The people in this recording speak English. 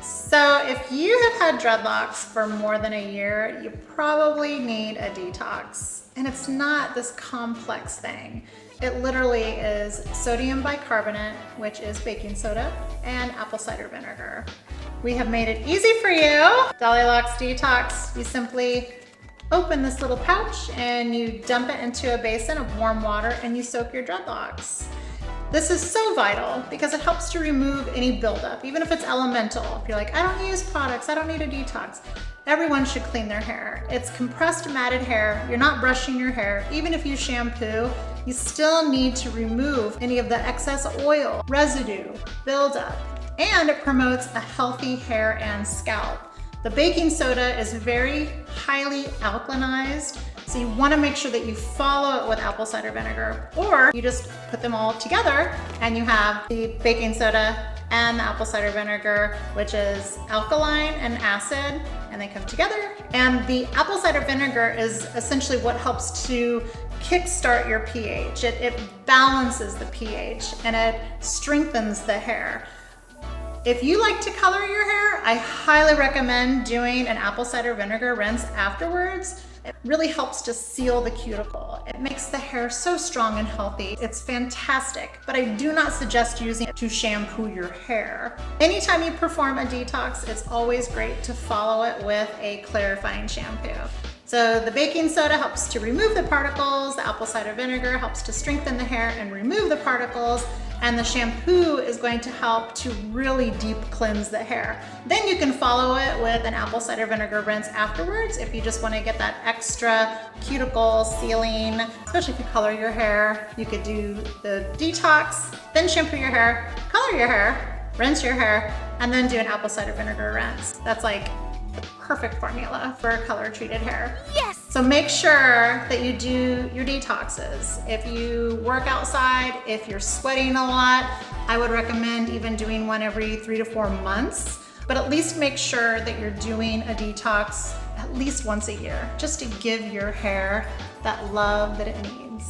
So if you have had dreadlocks for more than a year, you probably need a detox. And it's not this complex thing. It literally is sodium bicarbonate, which is baking soda, and apple cider vinegar. We have made it easy for you. Dollylocks Detox, you simply open this little pouch and you dump it into a basin of warm water and you soak your dreadlocks. This is so vital because it helps to remove any buildup, even if it's elemental. If you're like, I don't use products, I don't need a detox. Everyone should clean their hair. It's compressed matted hair. You're not brushing your hair. Even if you shampoo, you still need to remove any of the excess oil, residue, buildup, and it promotes a healthy hair and scalp. The baking soda is very highly alkalinized, so you want to make sure that you follow it with apple cider vinegar, or you just put them all together and you have the baking soda and the apple cider vinegar, which is alkaline and acid, and they come together. And the apple cider vinegar is essentially what helps to kickstart your pH. It balances the pH and it strengthens the hair. If you like to color your hair, I highly recommend doing an apple cider vinegar rinse afterwards. It really helps to seal the cuticle. It makes the hair so strong and healthy. It's fantastic, but I do not suggest using it to shampoo your hair. Anytime you perform a detox, it's always great to follow it with a clarifying shampoo. So the baking soda helps to remove the particles, the apple cider vinegar helps to strengthen the hair and remove the particles, and the shampoo is going to help to really deep cleanse the hair. Then you can follow it with an apple cider vinegar rinse afterwards if you just want to get that extra cuticle sealing, especially if you color your hair. You could do the detox, then shampoo your hair, color your hair, rinse your hair, and then do an apple cider vinegar rinse. That's like the perfect formula for color treated hair. Yes! So make sure that you do your detoxes. If you work outside, if you're sweating a lot, I would recommend even doing one every 3 to 4 months, but at least make sure that you're doing a detox at least once a year, just to give your hair that love that it needs.